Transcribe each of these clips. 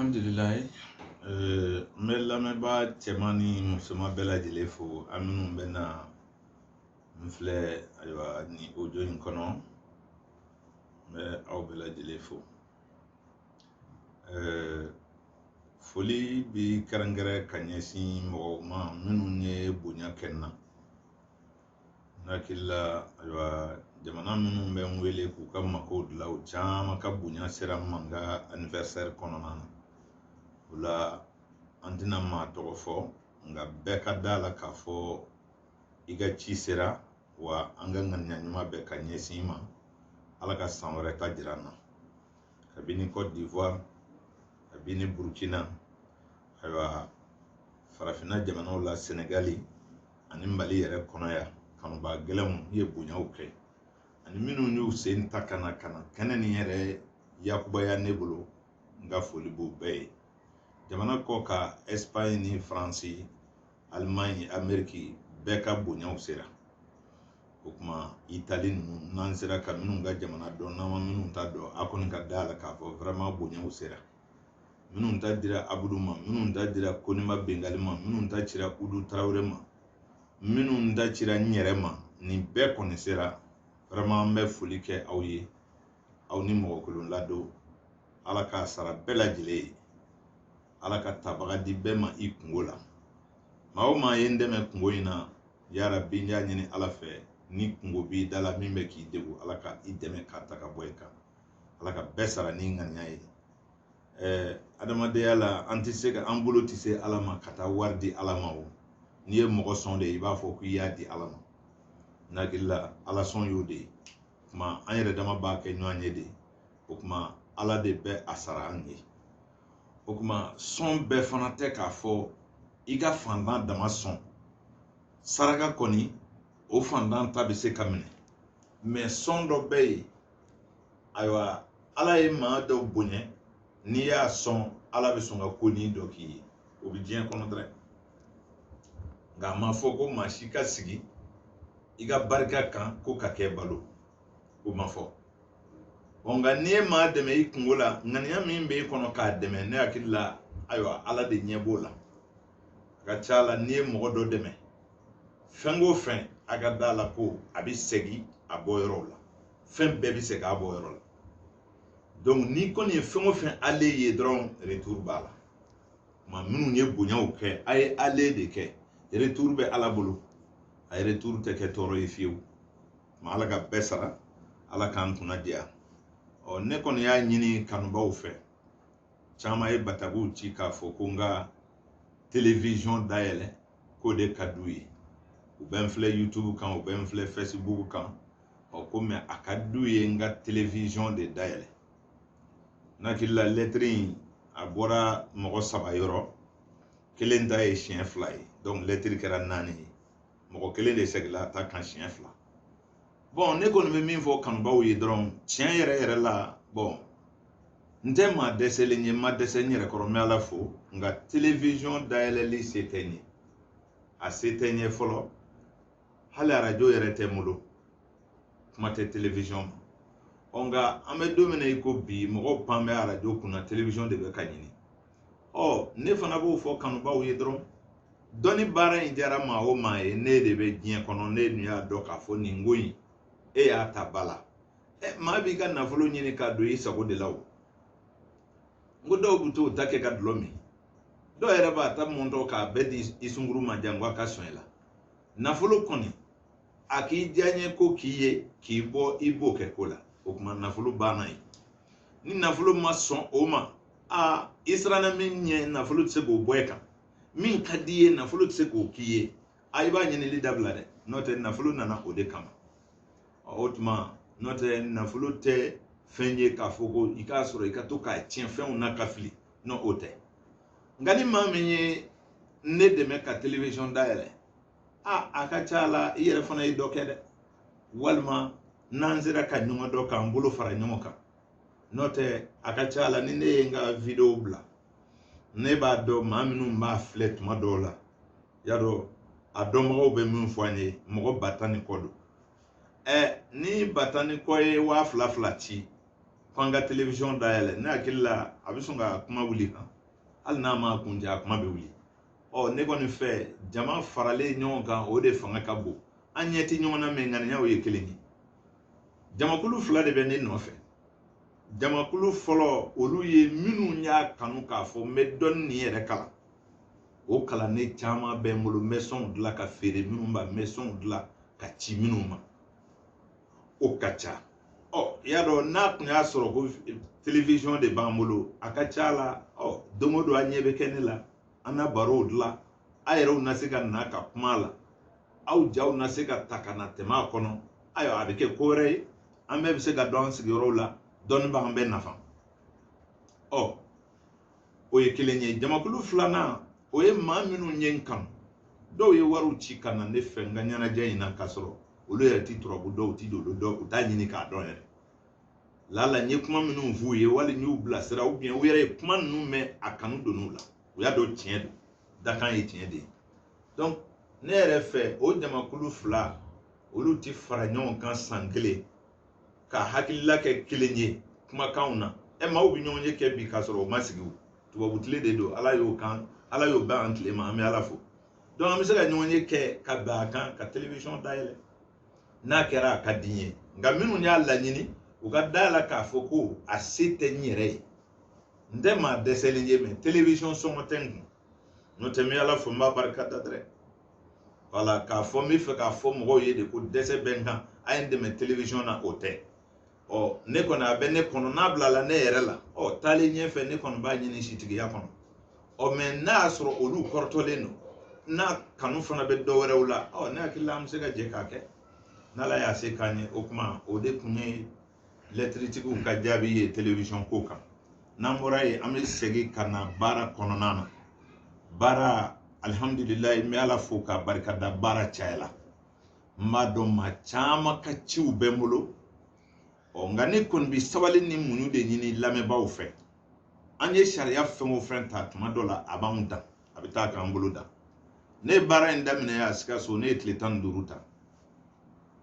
Alhamdulillah, me lamɛnbaa cɛman ni musoman bɛɛ lajɛlen fo an minnu bɛ na n filɛ ayiwa ni audio in kɔnɔ n bɛ aw bɛɛ lajɛlen fo. Foli bi kɛrɛnkɛrɛn ka ɲɛsin mɔgɔw ma minnu ye bonya kɛ n na. N hakili la ayiwa jamana minnu bɛ n wele k'u ka makow dilan u caman ka bonya sera n ma n ka anniversaire kɔnɔna na. O la an tɛna maa tɔgɔ fɔ nka bɛɛ ka da la k'a fɔ i ka ci sera wa an ka ŋaniya ɲuman bɛɛ ka ɲɛsin i ma. Ala ka san wɛrɛ ta jira n na. Kabini Côte d'Ivoire, kabini Burkina, ayiwa farafinna jamanaw la Senegali ani Mali yɛrɛ kɔnɔ yan kanuba gɛlɛnw ye bonyaw kɛ ani minnu y'u sen ta ka na kɛnɛ nin yɛrɛ yakubaya ne bolo n ka foli b'u bɛɛ ye. Jamana kɔ ka Espagne ni Faransi, Allemagne, Amérique bɛɛ ka bonyaw sera. O kuma Itali ninnu n'an sera ka minnu ka jamana dɔn n'an ma minnu ta dɔn a kɔni ka da la k'a fɔ vraiment bonyaw sera. Minnu ta dira Abudu ma, minnu ta dira Konima Bengali ma, minnu ta cira Udu Tarawele ma, minnu ta cira n yɛrɛ ma, nin bɛɛ kɔni sera. Vraiment an bɛ foli kɛ aw ye, aw ni mɔgɔ kolon ladon. Ala k'a sara bɛɛ lajɛlen ye. Ala ka tabaga di bɛɛ ma i kungo la. Maa o maa ye n dɛmɛ kungo in na, ya Rabbi n y'a ɲini Ala fɛ ni kungo b'i da la min bɛ k'i degun Ala ka i dɛmɛ k'a ta ka bɔ i kan. Ala ka bɛɛ sara ni ŋaniya ye. Adamadenya la an tɛ se ka an bolo tɛ se Ala ma ka taa wari di Ala ma o. N'i ye mɔgɔ sɔn de i b'a fɔ k'i y'a di Ala ma. N hakili la Ala sɔn y'o de ye. O kuma an yɛrɛ dama b'a kɛ ɲɔgɔn ye de. O kuma Ala de bɛ a sara an ye. O kuma sɔn bɛɛ fana tɛ k'a fɔ i ka fantan dama sɔn. Saraka kɔni o fantan ta bɛ se ka minɛ. Mais sɔn dɔ bɛ yen ayiwa Ala ye maa dɔw bonya n'i y'a sɔn Ala bɛ sɔn ka ko ni dɔ k'i ye. O bɛ diɲɛ kɔnɔ dɛrɛ. Nka a ma fɔ ko maa si ka sigi i ka barika kan ko ka kɛ balo. O ma fɔ. Nka n'i ye maa dɛmɛ i kungo la ŋaniya min bɛ i kɔnɔ k'a dɛmɛ ne hakili la ayiwa Ala de ɲɛ b'o la. A ka ca la n'i ye mɔgɔ dɔ dɛmɛ fɛn o fɛn a ka da la ko a bɛ segin a bɔyɔrɔ la. Fɛn bɛɛ bɛ segin a bɔyɔrɔ la. Donc n'i kɔni ye fɛn o fɛn ale ye dɔrɔn retour b'a la. Maa minnu ye bonyaw kɛ a ye ale de kɛ retour bɛ Ala bolo. A ye retour tɛ kɛ tɔɔrɔ ye fiyewu. Ma Ala ka bɛɛ sara. Ala k'an kunna diya. Ne kɔni y'a ɲini kanubaw fɛ. Caman ye batagiw ci k'a fɔ ko n ka télévision dayɛlɛ k'o de ka d'u ye. U bɛ n filɛ YouTube kan, u bɛ n filɛ Facebook kan. Ko mais a ka d'u ye n ka télévision de dayɛlɛ. N hakili la lettre in a bɔra mɔgɔ 3 yɔrɔ. Kelen ta ye siɲɛ 2 ye. Donc lettre kɛra 4 ye. Mɔgɔ kelen de seginna ta kan siɲɛ 2. Bon ne kɔni bɛ min fɔ kanubaw ye dɔrɔn tiɲɛ yɛrɛ yɛrɛ la bon n tɛ maa dɛsɛlen ye n ma dɛsɛ n yɛrɛ kɔrɔ n bɛ Ala fo nka télévision dayɛlɛli se tɛ n ye. A se tɛ n ye fɔlɔ. Hali radio yɛrɛ tɛ n bolo. Kuma tɛ télévision ma. Nka an bɛ don min na i ko bi mɔgɔw pan bɛ radio kunna télévision de bɛ ka ɲini. Ne fana b'o fɔ kanubaw ye dɔrɔn dɔnni baara in diyara maa o maa ye ne de bɛ diɲɛ kɔnɔ ne dun y'a dɔn k'a fɔ nin ko in e y'a ta ba la. Maa b'i ka nafolo ɲini k'a don i sago de la o. N ko dɔw bɛ t'o ta kɛ ka dulɔ min. Dɔw yɛrɛ b'a ta mɔntɔ k'a bɛɛ di i sunkuru ma jango a ka sɔn i la. Nafolo kɔni a k'i diya n ye ko k'i ye k'i bɔ i b'o kɛ ko la. O kuma nafolo banna ye. Ni nafolo ma sɔn o ma i siranna min ɲɛ nafolo tɛ se k'o bɔ i kan. Min ka di ye nafolo tɛ se k'o k'i ye. I b'a ɲinili dabila dɛ. N'o tɛ nafolo nana o de kama. O tuma n'o tɛ nafolo tɛ fɛn ye k'a fɔ ko i k'a sɔrɔ i ka to k'a tiɲɛ fɛnw na ka fili. Non o tɛ. Nka ni maa min ye ne dɛmɛ ka télévision dayɛlɛ a ka ca la i yɛrɛ fana ye dɔ kɛ dɛ. Walima n'an sera ka ɲɔgɔn dɔ k'an bolo fara ɲɔgɔn kan. N'o tɛ a ka ca la ni ne ye n ka video bila ne b'a dɔn maa minnu b'a filɛ tuma dɔw la y'a dɔn a dɔnbagaw bɛ min fɔ an ye mɔgɔ 10 ni kɔ don. Ni 10 ni kɔ ye 2000 ci Kwanga television dayɛlɛ ne hakili la a bɛ sɔn ka kuma wuli kan hali n'a ma kuncɛ a kuma bɛ wuli ne kɔni fɛ jama faralen ɲɔgɔn kan o de fanga ka bon an ɲɛ tɛ ɲɔgɔn na mɛ ŋaniyaw ye kelen ye jamakulu fila de bɛ ne nɔfɛ jamakulu fɔlɔ olu ye minnu y'a kanu k'a fɔ n bɛ dɔnni nin yɛrɛ kalan o kalannen caman bɛ n bolo n bɛ sɔnw dilan ka feere minnu ma n bɛ sɔnw dilan ka ci minnu ma o ka ca i y'a dɔn n'a tun y'a sɔrɔ ko télévision de b'an bolo a ka ca la don o don a ɲɛ bɛ kɛ ne la an na barow dilan a yɛrɛw na se ka na ka kuma la aw jaw na se ka ta ka na tɛmɛ a kɔnɔ ayiwa a bɛ kɛ ko wɛrɛ ye an bɛɛ bɛ se ka dɔn an sigiyɔrɔw la dɔnni b'an bɛɛ nafa o ye kelen ye jamakulu filanan o ye maa minnu ye n kanu dɔw ye wariw ci ka na ne fɛ n ka ɲɛnajɛ in na k'a sɔrɔ olu yɛrɛ ti turabu dɔw ti don dɔw u t'a ɲini k'a dɔn yɛrɛ lala n ye kuma minnu f'u ye wali n y'u bilasira u yɛrɛ ye kuma ninnu mɛn a kanu donn'u la u y'a dɔn tiɲɛ don dakan ye tiɲɛ de ye donc ne yɛrɛ fɛ o jamakulu fila olu ti fara ɲɔgɔn kan san kelen ka hakilila kɛ kelen ye kumakanw na maaw bɛ ɲɔgɔn ye kɛ bi k'a sɔrɔ o ma sigi tubabu tile de don ala y'o bɛn an tile ma an bɛ ala fo donc an bɛ se ka ɲɔgɔn ye kɛ ka bɛn a kan ka télévision dayɛlɛ n'a kɛra a ka di n ye nka minnu y'a laɲini u ka dayɛlɛ k'a fɔ ko a se tɛ n yɛrɛ ye n tɛ maa dɛsɛlen ye mɛ télévision sɔngɔ tɛ n kun n'o tɛ n bɛ ala fo n b'a barika da dɛrɛ wala k'a fɔ n bɛ fɛ k'a fɔ mɔgɔw ye de ko dɛsɛ bɛ n kan a ye n dɛmɛ télévision na o tɛ ne kɔni a bɛ ne kɔnɔ n'a bilala ne yɛrɛ la taalen ɲɛfɛ ne kɔni b'a ɲini sitigiya kɔnɔ mɛ n'a y'a sɔrɔ olu kɔrɔtɔlen don n'a kanu fana bɛ dɔ wɛrɛw la ne hakili la an bɛ se ka jɛ k'a kɛ n'ala y'a se k'an ye o kuma o de tun ye lɛtiritigiw ka jaabi ye télévision ko kan n'an bɔra yen an bɛ segin ka na baara kɔnɔna na baara alihamudulilayi n bɛ ala fo k'a barikada baara cayala n b'a dɔn maa caman ka ciw bɛ n bolo nka ne kɔni bi sabali ni muɲu de ɲini lamɛnbaaw fɛ an ye sariya fɛn o fɛn ta tuma dɔ la a b'anw dan a bɛ taa k'an bolo dan ne ye baara in daminɛ a Sikaso ne ye tile 15 ta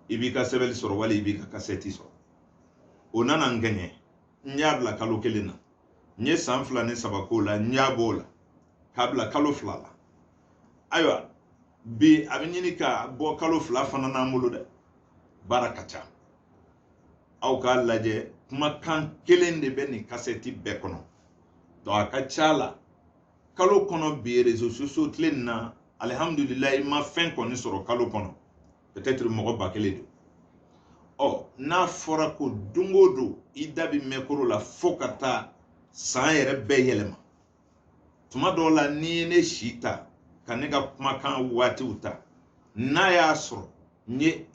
i b'i ka sɛbɛnni sɔrɔ wali i b'i ka kasɛti sɔrɔ o nana n gɛɲɛ n y'a bila kalo 1 na n ye san 2 ni 3 k'o la n y'a bɔ o la k'a bila kalo 2 la ayiwa bi a bɛ ɲini ka bɔ kalo 2 fana n'an bolo dɛ baara ka ca aw k'a lajɛ kumakan kelen de bɛ nin kasɛti bɛɛ kɔnɔ donc a ka ca la kalo kɔnɔ bi réseaux sociaux tile nin na alihamudulilayi ma fɛn kɔni sɔrɔ kalo kɔnɔ peut-être mɔgɔ 1000 don n'a fɔra ko don o don i da bɛ mɛn koro la fo ka taa san yɛrɛ bɛɛ yɛlɛma tuma dɔw la ni ye ne si ta ka ne ka kumakan waatiw ta n'a y'a sɔrɔ n ye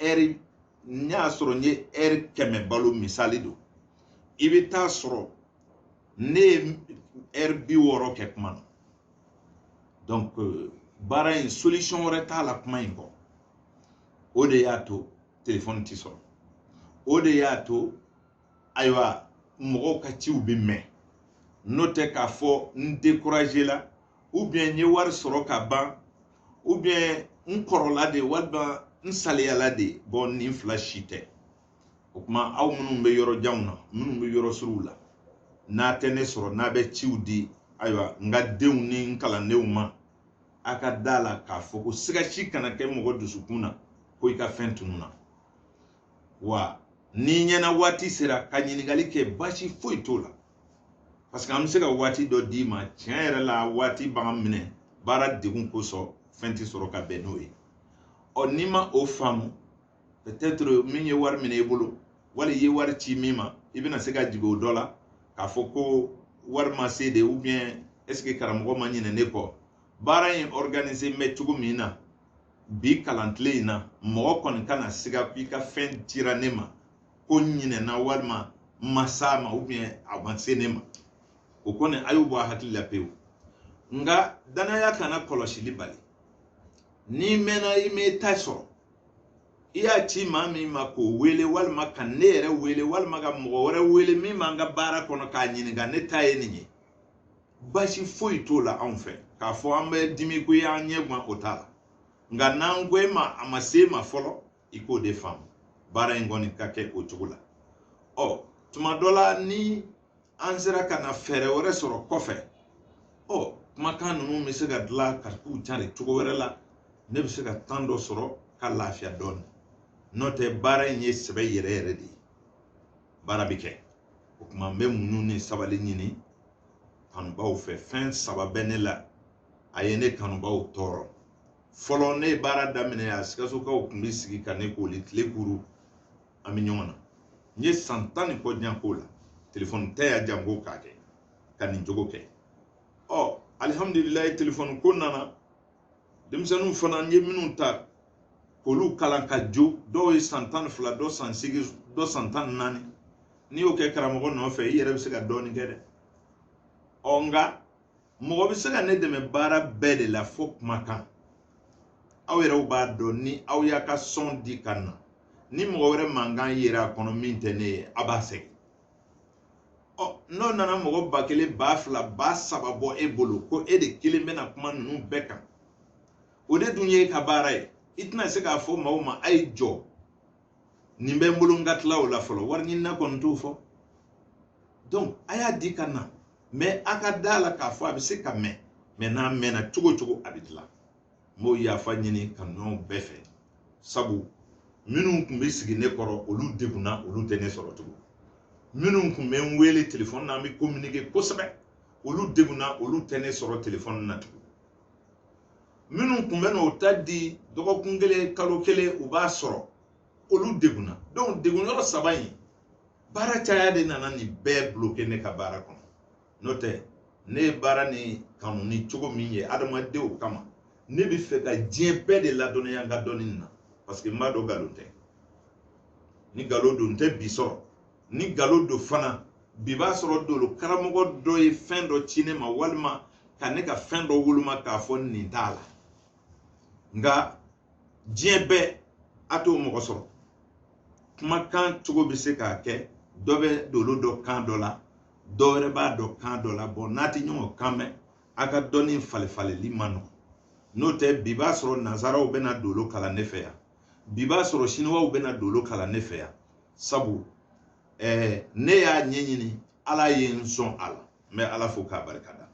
heure kɛmɛ balo misali don i bɛ taa sɔrɔ ne ye heure 60 kɛ kuma na donc baara in solution wɛrɛ t'a la kuma in kɔ o de y'a to téléphone tɛ sɔrɔ o de y'a to ayiwa mɔgɔw ka ciw bɛ mɛn n'o tɛ k'a fɔ n découragé la ou bien n ye wari sɔrɔ ka ban ou bien n kɔrɔla de walima n saliyala de bon nin fila si tɛ o kuma aw minnu bɛ yɔrɔ janw na minnu bɛ yɔrɔ suruw la n'a tɛ ne sɔrɔ n'a bɛ ciw di ayiwa n ka denw ni n kalandenw ma a ka da la k'a fɔ ko siga si kana kɛ mɔgɔ dusukun na ko i ka fɛn tununa wa ni ɲɛna waati sera ka ɲininkali kɛ baasi foyi t'o la parce que an bɛ se ka waati dɔ d'i ma tiɲɛ yɛrɛ la waati b'an minɛ baara degun kosɔn fɛn tɛ sɔrɔ ka bɛn n'o ye n'i ma o faamu peut-être min ye wari minɛ i bolo wali i ye wari ci min ma i bɛna se ka jigin o dɔ la k'a fɔ ko wari ma se de ou bien est-ce que karamɔgɔ ma ɲinɛ ne kɔ baara in organiser mɛ cogo min na bi kalantile in na mɔgɔ kɔni kana siga k'i ka fɛn cira ne ma ko n ɲinɛna walima n ma s'a ma ou bien a ma se ne ma o kɔni a y'o bɔ a hakili la pewu nka danaya kana kɔlɔsili bali n'i mɛnna i m'e ta sɔrɔ i y'a ci maa min ma k'o wele walima ka ne yɛrɛ wele walima ka mɔgɔ wɛrɛ wele min b'an ka baara kɔnɔ k'a ɲininka ne ta ye nin ye basi foyi t'o la anw fɛ k'a fɔ an bɛ dimi ko y'an ɲɛ guwan o t'a la nka n'an ko e ma a ma se ma fɔlɔ i k'o de faamu baara in kɔni ka kɛ o cogo la tuma dola ni an sera kana fɛɛrɛ wɛrɛ sɔrɔ kɔfɛ kumakan ninnu bɛ se ka dilan ka k'u cari cogo wɛrɛ la ne bɛ se ka tan dɔ sɔrɔ ka lafiya dɔɔni n'o tɛ baara in ye sɛbɛ yɛrɛ yɛrɛ de ye baara bɛ kɛ o kuma n bɛ muɲu ni sabali ɲini kanubaw fɛ fɛn saba bɛ ne la a ye ne kanubaw tɔɔrɔ fɔlɔ ne ye baara daminɛ a Sikasokaw tun bɛ sigi ka ne koli tile kuru an bɛ ɲɔgɔn na n ye san 10 ni kɔ diyan k'o la telefɔni tɛ ya jan ko k'a kɛ ka nin jogo kɛ alihamdulilayi telefɔni ko nana denmisɛnninw fana n ye minnu ta k'olu kalan ka jo dɔw ye san 12 dɔ san 8 dɔ san 14 n'i y'o kɛ karamɔgɔ nɔfɛ i yɛrɛ bɛ se ka dɔɔni kɛ dɛ nka mɔgɔ bɛ se ka ne dɛmɛ baara bɛɛ de la fo kumakan aw yɛrɛw b'a dɔn ni aw y'a ka sɔn di ka na ni mɔgɔ wɛrɛ mankan yera a kɔnɔ min tɛ ne ye a b'a sɛgɛn n'o nana mɔgɔ 1000 2000 3000 bɔ e bolo ko e de kelen bɛna kuma ninnu bɛɛ kan o de dun ye ka baara ye i tɛna se k'a fɔ maaw ma a ye jɔ nin bɛ n bolo n ka tila o la fɔlɔ wari ɲinina kɔni t'o fɔ donc a y'a di ka na mais a ka da la k'a fɔ a bɛ se ka mɛn mais n'a mɛnna cogo cogo a bɛ dilan n b'o yafa ɲini kanuɲɔgɔnw bɛɛ fɛ sabu minnu tun bɛ sigi ne kɔrɔ olu degunna olu tɛ ne sɔrɔ tugun minnu tun bɛ n wele telefɔni na an bɛ communiquer kosɛbɛ olu degunna olu tɛ ne sɔrɔ telefɔni na tugun minnu tun bɛ n'o ta di dɔgɔkun kelen kalo kelen u b'a sɔrɔ olu degunna donc degun yɔrɔ 3 in baara caya de nana nin bɛɛ bloquer ne ka baara kɔnɔ n'o tɛ ne ye baara ni kanu ni cogo min ye adamadenw kama ne bɛ fɛ ka diɲɛ bɛɛ de ladɔnniya n ka dɔnni na parce que n b'a dɔn nkalon tɛ ni nkalon don n tɛ bi sɔrɔ ni nkalon don fana bi b'a sɔrɔ dolo karamɔgɔ dɔ ye fɛn dɔ ci ne ma walima ka ne ka fɛn dɔ woloma k'a fɔ nin t'a la nka diɲɛ bɛɛ a t'o mɔgɔ sɔrɔ kumakan cogo bɛ se k'a kɛ dɔ bɛ dolo dɔ kan dɔ la dɔ wɛrɛ b'a dɔn kan dɔ la bon n'a tɛ ɲɔgɔn kan mɛn a ka dɔnni falifalili ma nɔgɔn n'o tɛ bi b'a sɔrɔ nanzaraw bɛna dolo kalan ne fɛ yan bi b'a sɔrɔ siniwaw bɛna dolo kalan ne fɛ yan sabu ne y'a ɲɛɲini ala ye n sɔn a la n bɛ ala fo k'a barikada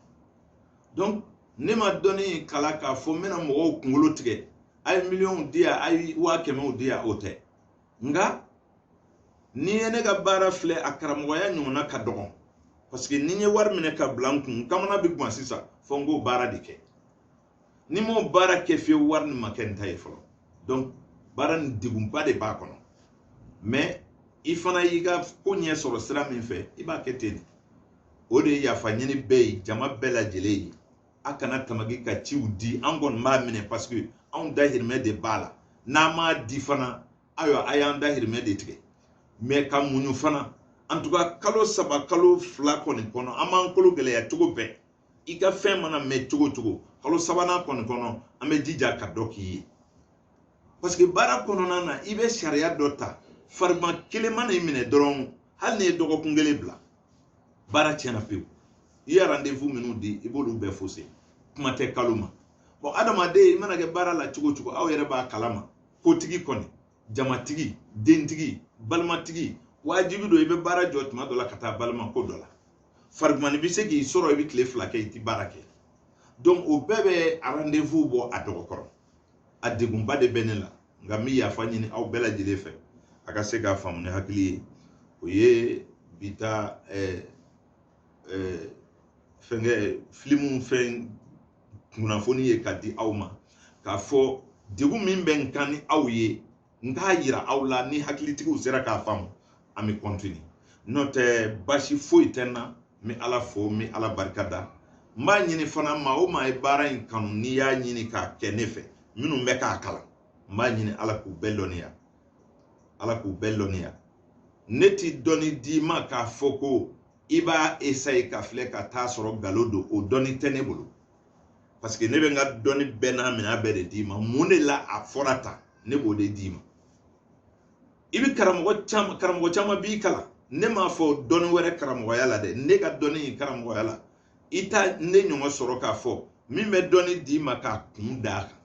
donc ne ma dɔnni kala k'a fɔ n bɛna mɔgɔw kunkolo tigɛ a ye miliyɔnw di yan a ye 500,000 di yan o tɛ nka ni ye ne ka baara filɛ a karamɔgɔya ɲɔgɔnna ka dɔgɔn parce que ni n ye wari minɛ ka bila n kun kamana bɛ gan sisan fo n k'o baara de kɛ ni m'o baara kɛ fiyewu wari nin ma kɛ n ta ye fɔlɔ donc baara nin degunba de b'a kɔnɔ mais i fana y'i ka ko ɲɛ sɔrɔ sira min fɛ i b'a kɛ ten de o de ye yafa ɲini bɛɛ ye jama bɛɛ lajɛlen ye a kana tamaki ka ciw di an kɔni b'a minɛ parce que anw dahirimɛ de b'a la n'an m'a di fana ayiwa a y'an dahirimɛ de tigɛ mais ka muɲu fana en tout cas kalo 3 kalo 2 kɔni kɔnɔ an b'an kolo gɛlɛya cogo bɛɛ i ka fɛn mana mɛn cogo cogo kalo 3nan kɔni kɔnɔ an bɛ jija ka dɔ k'i ye parce que baara kɔnɔna na i bɛ sariya dɔ ta farima kelen mana i minɛ dɔrɔn hali ni ye dɔgɔkun kelen bila baara tiɲɛna pewu i ye rendez-vous minnu di i b'olu bɛɛ faussé kuma tɛ kalo ma bon adamaden i mana kɛ baara la cogo cogo aw yɛrɛ b'a kalama kotigi kɔni jamatigi dentigi balimatigi wajibi don i bɛ baara jɔ tuma dɔ la ka taa balima ko dɔ la farigumani bɛ se k'i sɔrɔ i bɛ tile 2 kɛ i tɛ baara kɛ donc o bɛɛ bɛ rendez-vous bɔ a dɔgɔ kɔrɔ a degunba de bɛ ne la nka n bɛ yafa ɲini aw bɛɛ lajɛlen fɛ a ka se k'a faamu ni hakili ye o ye bi ta fɛnkɛ filimu fɛn kunnafoni ye ka di aw ma k'a fɔ degun min bɛ n kan ni aw ye n k'a yira aw la ni hakilitigiw sera k'a faamu an bɛ continue n'o tɛ basi foyi tɛ n na n bɛ ala fo n bɛ ala barikada n b'a ɲini fana maa o maa ye baara in kanu n'i y'a ɲini k'a kɛ ne fɛ minnu bɛ k'a kalan n b'a ɲini ala k'u bɛɛ lɔnniya ala k'u bɛɛ lɔnniya ne ti dɔnni d'i ma k'a fɔ ko i b'a essayer ka filɛ ka taa sɔrɔ nkalon don o dɔnni tɛ ne bolo parce que ne bɛ n ka dɔnni bɛɛ n'a minɛ bɛɛ de d'i ma mun de la a fɔra tan ne b'o de d'i ma i bɛ karamɔgɔ caman b'i kalan ne m'a fɔ dɔnni wɛrɛ karamɔgɔya la dɛ ne ka dɔnni karamɔgɔya la i ta ne ɲɔgɔn sɔrɔ k'a fɔ min bɛ dɔnni d'i ma k'a kun d'a kan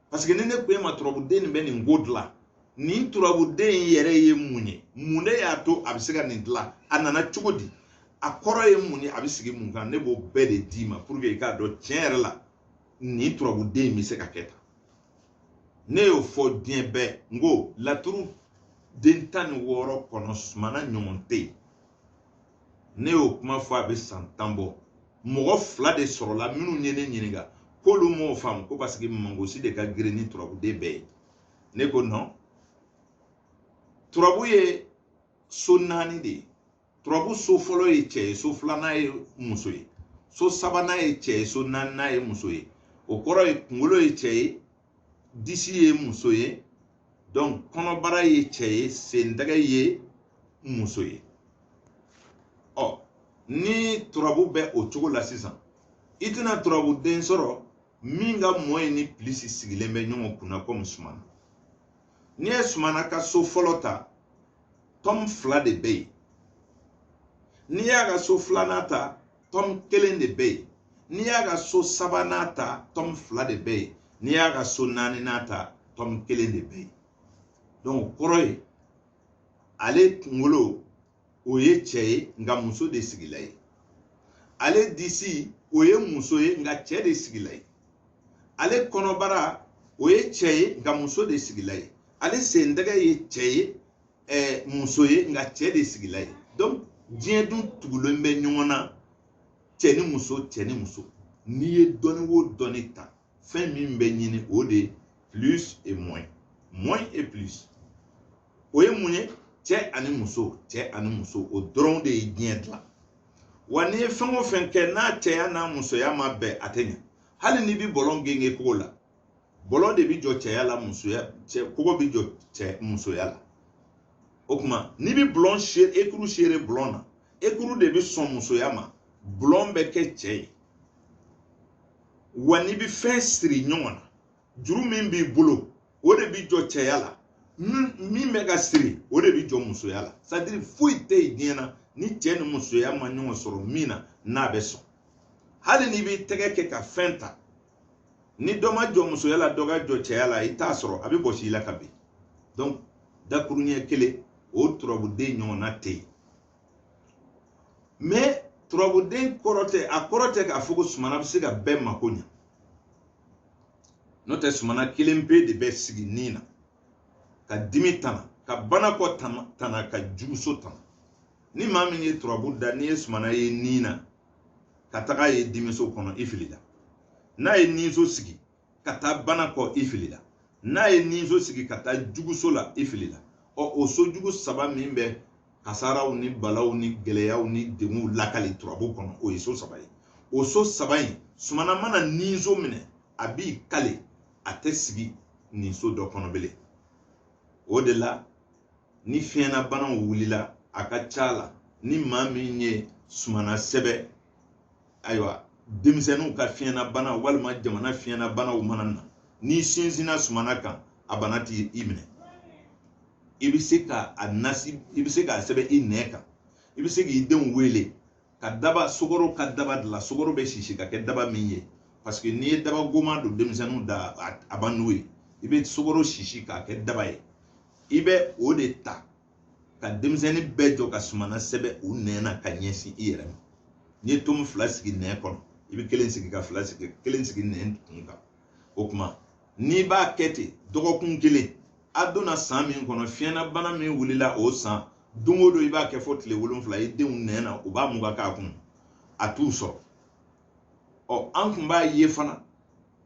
parce que ni ne ko e ma turabuden nin bɛ nin ko dilan ni turabuden yere ye munye munde ya to abisega nintla anana chugodi akoro ye munye abisigi munga ne bo bede dima pour que ka do tiere la ni turabuden mi se ka keta ne yo fo dien be ngo la turu dentan woro kono sumana nyomonte ne yo kuma fo abe santambo mogo fla de soro la minu nyene nyiniga ko lu mo fam ko parce que mango si de ka greni turabuden be ne ko non turabu ye so naani de turabu so fɔlɔ ye cɛ ye so filanan ye muso ye so sabanan ye cɛ ye so naaninan ye muso ye o kɔrɔ ye kunkolo ye cɛ ye disi ye muso ye donc kɔnɔbara ye cɛ ye sentɛgɛ ye muso ye ɔ ni turabu bɛ o cogo la sisan i tɛna turabu den sɔrɔ min ka mɔ ye ni pilisi sigilen bɛ ɲɔgɔn kunna komi sumana ni ye sumana ka so fɔlɔ ta tɔm fila de bɛ yen n'i y'a ka so filanan ta tɔm kelen de bɛ yen n'i y'a ka so sabanan ta tɔm fila de bɛ yen n'i y'a ka so naaninan ta tɔm kelen de bɛ yen donc kɔrɔ ye ale kunkolo o ye cɛ ye nka muso de sigila ye ale disi o ye muso ye nka cɛ de sigila ye ale kɔnɔbara o ye cɛ ye nka muso de sigila ye ale sentɛgɛ ye cɛ ye muso ye nka cɛ de sigila ye donc diɲɛ dun tugulen bɛ ɲɔgɔn na cɛ ni muso n'i ye dɔnni o dɔnni ta fɛn min bɛ ɲini o de plus et moins et plus o ye mun ye cɛ ani muso o dɔrɔn de ye diɲɛ dilan wa n'i ye fɛn o fɛn kɛ n'a cɛya n'a musoya ma bɛn a tɛ ɲɛ hali n'i bɛ bɔlɔn genge kogo la bɔlɔn de bɛ jɔ cɛya la musoya kogo bɛ jɔ cɛ musoya la o kuma n'i bɛ bɔlɔn ekuru seere bɔlɔn na ekuru de bɛ sɔn musoya ma bɔlɔn bɛ kɛ cɛ ye wa n'i bɛ fɛn siri ɲɔgɔn na juru min b'i bolo o de bɛ jɔ cɛya la min bɛ ka siri o de bɛ jɔ musoya la c'est à dire foyi tɛ yen diɲɛ na ni cɛ ni musoya ma ɲɔgɔn sɔrɔ min na n'a bɛ sɔn hali n'i b'i tɛgɛ kɛ ka fɛn ta ni dɔ ma jɔ musoya la dɔ ka jɔ cɛya la i t'a sɔrɔ a bɛ bɔsi i la ka bin donc dakuru ɲɛ kelen o turabuden ɲɔgɔnna tɛ yen mais turabuden kɔrɔ tɛ a kɔrɔ tɛ k'a fɔ ko sumana bɛ se ka bɛɛ mako ɲɛ n'o tɛ sumana kelen pe de bɛ sigi nin na ka dimi tana ka bana kɔ tana ka juguso tana ni maa min ye turabu da n'i ye sumana ye nin na ka taga ye dimiso kɔnɔ i filila n'a ye ninso sigi ka taa bana kɔ i filila n'a ye ninso sigi ka taa juguso la i filila o so jugu saba min bɛ kasaraw ni balaw ni gɛlɛyaw ni denguw lakali turabu kɔnɔ o ye so saba ye o so saba in sumana mana ninso minɛ a b'i kale a tɛ sigi ninso dɔ kɔnɔ bilen o de la ni fiɲɛna banaw wulila a ka ca la ni maa min ye sumana sɛbɛ ayiwa denmisɛnninw ka fiɲɛna bana walima jamana fiɲɛna banaw mana na ni sinsinna sumana kan a bana t'i minɛ i bɛ se ka a nasi i bɛ se k'a sɛbɛn i nɛ kan i bɛ se k'i denw wele ka daba sogoro ka daba dilan sogoro bɛ sisi ka kɛ daba min ye parce que n'i ye daba goma don denmisɛnninw da a ba n'o ye i bɛ sogoro sisi k'a kɛ daba ye i bɛ o de ta ka denmisɛnnin bɛɛ jɔ ka sumana sɛbɛn u nɛ na ka ɲɛsin i yɛrɛ ma n'i ye tomu fila sigi nɛ kɔnɔ i bɛ kelen sigi ka fila sigi kelen sigi nɛ kun kan o kuma n'i b'a kɛ ten dɔgɔkun kelen a donna san min kɔnɔ fiɲɛna bana min wulila o san don o don i b'a kɛ fɔ tile 7 i denw nɛ na u b'a muga k'a kun a t'u sɔrɔ ɔ an kun b'a ye fana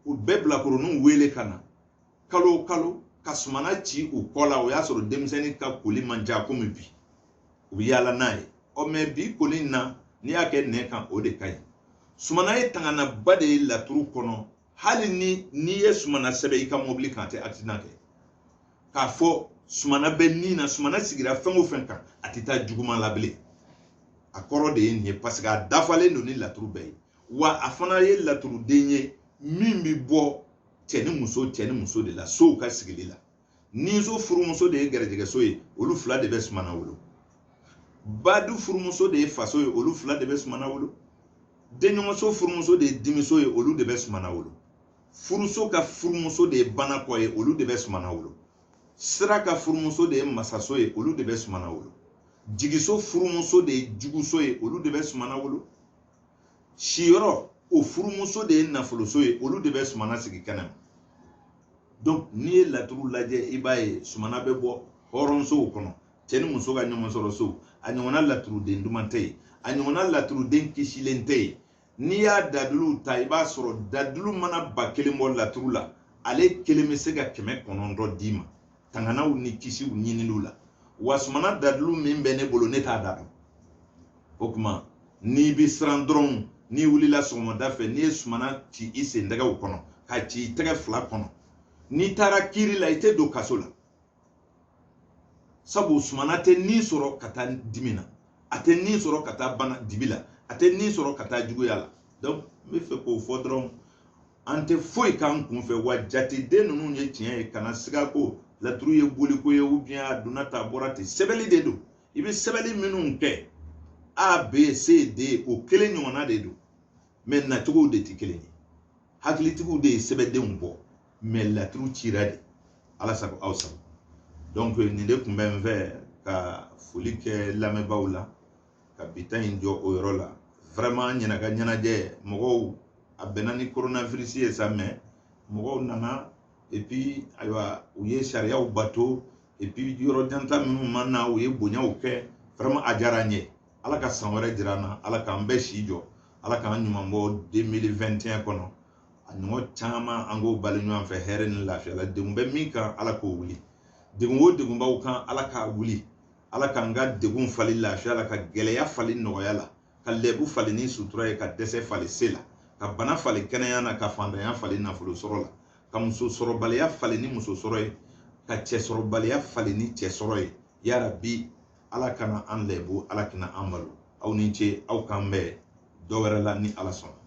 u bɛɛ bilakoroninw wele ka na kalo o kalo ka sumana ci u kɔ la o y'a sɔrɔ denmisɛnnin ka koli man ca komi bi u bɛ yaala n'a ye ɔ mɛ bi koli in na n'i y'a kɛ nɛ kan o de ka ɲi sumana ye tanganaba de ye laturu kɔnɔ hali n'i ye sumana sɛbɛn i ka mobili kan a tɛ accident kɛ k'a fɔ sumana bɛ nin na sumana sigira fɛn o fɛn kan a tɛ taa juguman la bilen a kɔrɔ de ye nin ye parce que a dafalen don ni laturu bɛɛ ye wa a fana ye laturuden ye min bɛ bɔ cɛ ni muso de la sow ka sigili la ninso furumuso de ye gɛrɛjɛgɛso ye olu fila de bɛ sumana wolo badu furumuso de ye faso ye olu fila de bɛ sumana wolo denɲɔgɔnso furumuso de ye dimiso ye olu de bɛ sumana wolo furuso ka furumuso de ye banakɔ ye olu de bɛ sumana wolo siraka furumuso de ye masaso ye olu de bɛ sumana wolo jigiso furumuso de ye juguso ye olu de bɛ sumana wolo siyɔrɔ o furumuso de ye nafoloso ye olu de bɛ sumana sigi kɛnɛ ma donc n'i ye laturu lajɛ i b'a ye sumana bɛ bɔ hɔrɔnsow kɔnɔ cɛ ni muso ka ɲɔgɔn sɔrɔ so a ɲɔgɔnna laturuden duman tɛ yen a ɲɔgɔnna laturuden kisilen tɛ yen n'i y'a daduluw ta i b'a sɔrɔ dadulu mana ba kelen bɔ laturu la ale kelen bɛ se ka 900 d'i ma tanganaw ni kisiw ɲininiw la wa sumana dadulu min bɛ ne bolo ne t'a da dɔn o tuma n'i bɛ siran dɔrɔn n'i wulila sɔgɔmada fɛ n'i ye sumana ci i sen tɛgɛw kɔnɔ ka ci i tɛgɛ fila kɔnɔ n'i taara kiiri la i tɛ don kaso la sabu sumana tɛ nin sɔrɔ ka taa dimi na a tɛ nin sɔrɔ ka taa bana dibi la a tɛ nin sɔrɔ ka taa juguya la donc n bɛ fɛ k'o fɔ dɔrɔn an tɛ foyi k'an kun fɛ wa jateden ninnu ye tiɲɛ ye kana siga ko laturu ye boliko ye ou bien a donna ta bɔra ten sɛbɛnni de don i bɛ sɛbɛnni minnu kɛ A B C D o kelen ɲɔgɔnna de don mais nacogow de tɛ kelen ye hakilitigiw de ye sɛbɛndenw bɔ mais laturu cira de ala sago aw sago donc nin de tun bɛ n fɛ ka foli kɛ lamɛnbaaw la ka bita in jɔ o yɔrɔ la vraiment ɲɛnaka ɲɛnajɛ mɔgɔw a bɛnna ni coronavirus ye sa mais mɔgɔw nana et puis ayiwa u ye sariyaw bato et puis yɔrɔ janta minnu ma na u ye bonyaw kɛ vraiment a diyara n ye ala ka san wɛrɛ jira an na ala k'an bɛɛ si jɔ ala k'an ɲuman bɔ 2021 kɔnɔ a ɲɔgɔn caman an k'o bali ɲɔgɔn fɛ hɛrɛ ni lafiya la degun bɛ min kan ala k'o wuli degun o degun b'aw kan ala k'a wuli ala k'an ka degun fali lafiya la ka gɛlɛya fali nɔgɔya la ka lɛbu fali ni sutura ye ka dɛsɛ fali se la ka bana fali kɛnɛya na ka fantanya fali nafolo sɔrɔ la ka muso sɔrɔbaliya fali ni muso sɔrɔ ye ka cɛ sɔrɔbaliya fali ni cɛ sɔrɔ ye yarabi ala kana an lɛbu ala kana an malo aw ni ce aw kan bɛɛ dɔ wɛrɛ la ni ala sɔnna